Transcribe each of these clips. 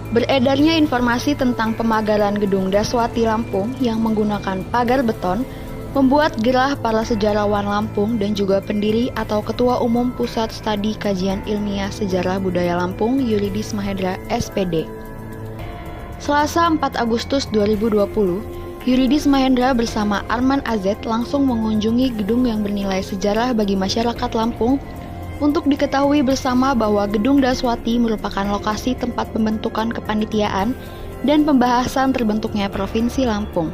Beredarnya informasi tentang pemagaran gedung Daswati Lampung yang menggunakan pagar beton membuat gerah para sejarawan Lampung dan juga pendiri atau Ketua Umum Pusat Studi Kajian Ilmiah Sejarah Budaya Lampung, Yuridis Mahendra, SPD. Selasa 4 Agustus 2020, Yuridis Mahendra bersama Arman AZ langsung mengunjungi gedung yang bernilai sejarah bagi masyarakat Lampung untuk diketahui bersama bahwa Gedung Daswati merupakan lokasi tempat pembentukan kepanitiaan dan pembahasan terbentuknya Provinsi Lampung.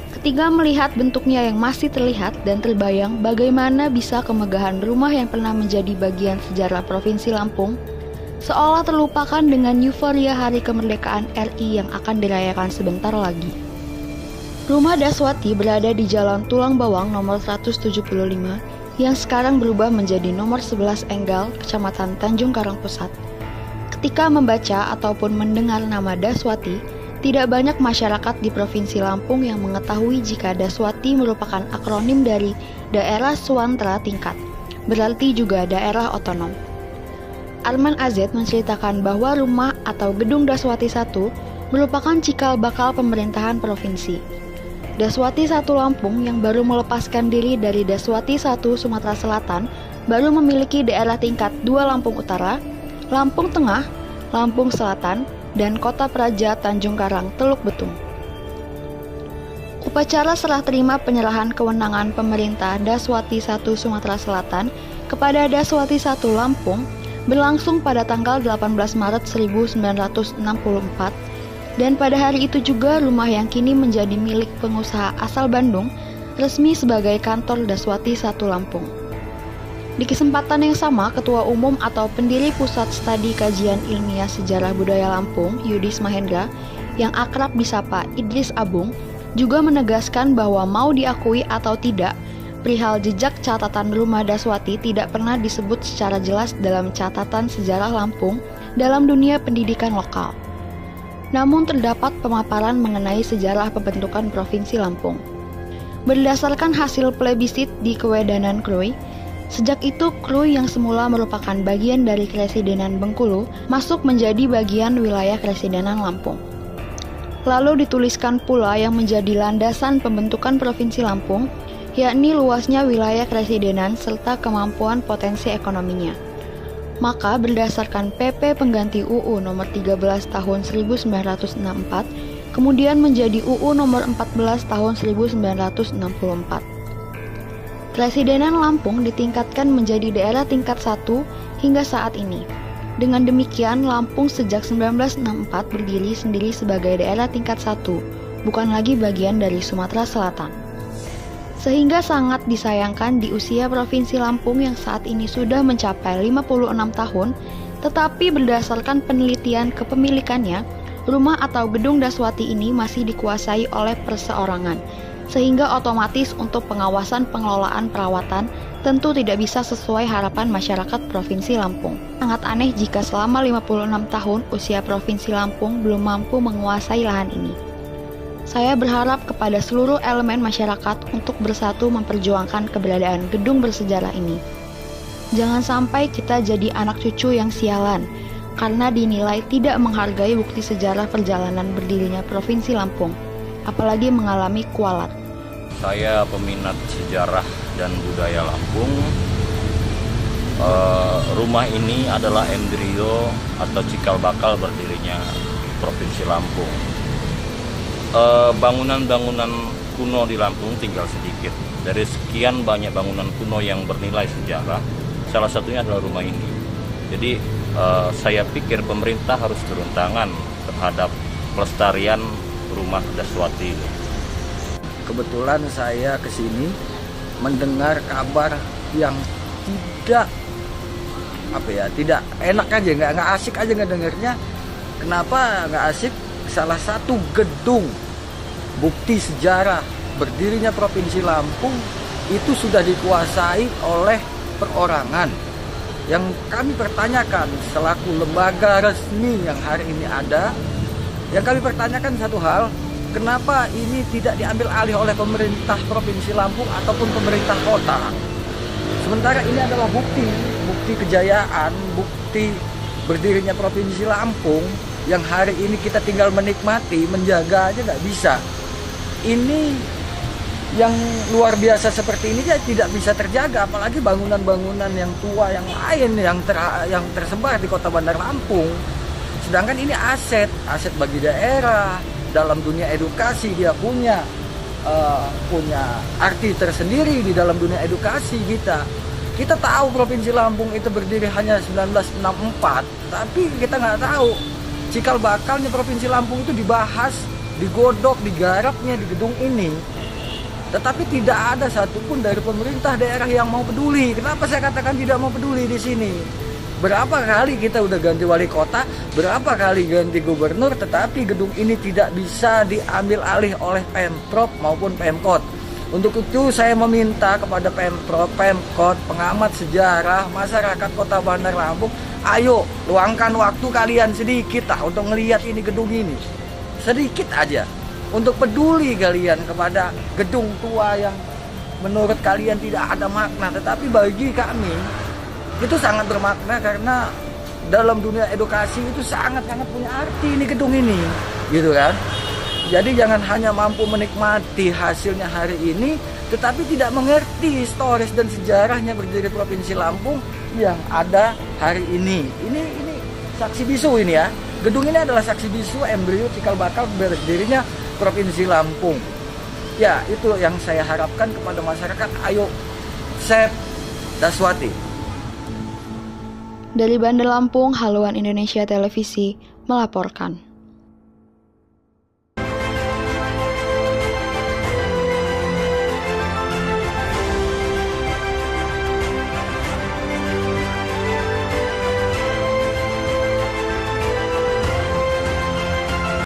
Ketika melihat bentuknya yang masih terlihat dan terbayang bagaimana bisa kemegahan rumah yang pernah menjadi bagian sejarah Provinsi Lampung, seolah terlupakan dengan euforia Hari Kemerdekaan RI yang akan dirayakan sebentar lagi. Rumah Daswati berada di Jalan Tulang Bawang nomor 175 yang sekarang berubah menjadi nomor 11 Enggal, Kecamatan Tanjung Karang Pusat. Ketika membaca ataupun mendengar nama Daswati, tidak banyak masyarakat di Provinsi Lampung yang mengetahui jika Daswati merupakan akronim dari Daerah Suwantra Tingkat, berarti juga daerah otonom. Arman AZ menceritakan bahwa rumah atau Gedung Daswati 1 merupakan cikal bakal pemerintahan provinsi. Daswati 1 Lampung yang baru melepaskan diri dari Daswati 1 Sumatera Selatan baru memiliki daerah tingkat 2 Lampung Utara, Lampung Tengah, Lampung Selatan, dan Kota Praja Tanjung Karang, Teluk Betung. Upacara serah terima penyerahan kewenangan pemerintah Daswati 1 Sumatera Selatan kepada Daswati 1 Lampung berlangsung pada tanggal 18 Maret 1964 dan pada hari itu juga rumah yang kini menjadi milik pengusaha asal Bandung resmi sebagai kantor Daswati 1 Lampung. Di kesempatan yang sama, Ketua Umum atau pendiri Pusat Studi Kajian Ilmiah Sejarah Budaya Lampung, Yuridis Mahendra, yang akrab disapa Idris Abung, juga menegaskan bahwa mau diakui atau tidak, perihal jejak catatan rumah Daswati tidak pernah disebut secara jelas dalam catatan sejarah Lampung dalam dunia pendidikan lokal. Namun terdapat pemaparan mengenai sejarah pembentukan Provinsi Lampung. Berdasarkan hasil plebisit di Kewedanan Krui, sejak itu Krui yang semula merupakan bagian dari Kresidenan Bengkulu masuk menjadi bagian wilayah Kresidenan Lampung. Lalu dituliskan pula yang menjadi landasan pembentukan Provinsi Lampung, yakni luasnya wilayah Kresidenan serta kemampuan potensi ekonominya. Maka berdasarkan PP pengganti UU nomor 13 tahun 1964, kemudian menjadi UU nomor 14 tahun 1964. Kresidenan Lampung ditingkatkan menjadi daerah tingkat 1 hingga saat ini. Dengan demikian, Lampung sejak 1964 berdiri sendiri sebagai daerah tingkat 1, bukan lagi bagian dari Sumatera Selatan. Sehingga sangat disayangkan di usia Provinsi Lampung yang saat ini sudah mencapai 56 tahun, tetapi berdasarkan penelitian kepemilikannya, rumah atau Gedung Daswati ini masih dikuasai oleh perseorangan, sehingga otomatis untuk pengawasan pengelolaan perawatan tentu tidak bisa sesuai harapan masyarakat Provinsi Lampung. Sangat aneh jika selama 56 tahun usia Provinsi Lampung belum mampu menguasai lahan ini. Saya berharap kepada seluruh elemen masyarakat untuk bersatu memperjuangkan keberadaan gedung bersejarah ini. Jangan sampai kita jadi anak cucu yang sialan, karena dinilai tidak menghargai bukti sejarah perjalanan berdirinya Provinsi Lampung, apalagi mengalami kualat. Saya peminat sejarah dan budaya Lampung. Rumah ini adalah embrio atau cikal bakal berdirinya Provinsi Lampung. Bangunan-bangunan kuno di Lampung tinggal sedikit. Dari sekian banyak bangunan kuno yang bernilai sejarah, salah satunya adalah rumah ini. Jadi saya pikir pemerintah harus turun tangan terhadap pelestarian rumah Daswati. Kebetulan saya kesini mendengar kabar yang tidak enak aja, nggak asik aja ngedengarnya. Kenapa nggak asik? Salah satu gedung bukti sejarah berdirinya Provinsi Lampung itu sudah dikuasai oleh perorangan. Yang kami pertanyakan selaku lembaga resmi yang hari ini ada, yang kami pertanyakan satu hal, kenapa ini tidak diambil alih oleh pemerintah Provinsi Lampung ataupun pemerintah kota? Sementara ini adalah bukti kejayaan, bukti berdirinya Provinsi Lampung yang hari ini kita tinggal menikmati, menjaga aja nggak bisa. Ini yang luar biasa seperti ini ya tidak bisa terjaga, apalagi bangunan-bangunan yang tua yang lain yang tersebar di Kota Bandar Lampung. Sedangkan ini aset bagi daerah. Dalam dunia edukasi dia punya arti tersendiri di dalam dunia edukasi kita. Kita tahu Provinsi Lampung itu berdiri hanya 1964, tapi kita nggak tahu cikal bakalnya Provinsi Lampung itu dibahas, digodok, digarapnya di gedung ini. Tetapi tidak ada satupun dari pemerintah daerah yang mau peduli. Kenapa saya katakan tidak mau peduli di sini? Berapa kali kita udah ganti wali kota, berapa kali ganti gubernur, tetapi gedung ini tidak bisa diambil alih oleh Pemprov maupun Pemkot. Untuk itu saya meminta kepada Pemprov, Pemkot, pengamat sejarah, masyarakat Kota Bandar Lampung, ayo luangkan waktu kalian sedikit untuk ngelihat ini gedung ini. Sedikit aja. Untuk peduli kalian kepada gedung tua yang menurut kalian tidak ada makna, tetapi bagi kami itu sangat bermakna karena dalam dunia edukasi itu sangat-sangat punya arti ini gedung ini, gitu kan? Jadi jangan hanya mampu menikmati hasilnya hari ini, tetapi tidak mengerti historis dan sejarahnya berdiri Provinsi Lampung yang ada hari ini. Ini saksi bisu ini ya. Gedung ini adalah saksi bisu embrio cikal bakal berdirinya Provinsi Lampung. Ya, itu yang saya harapkan kepada masyarakat. Ayo, Sep Daswati. Dari Bandar Lampung, Haluan Indonesia Televisi melaporkan.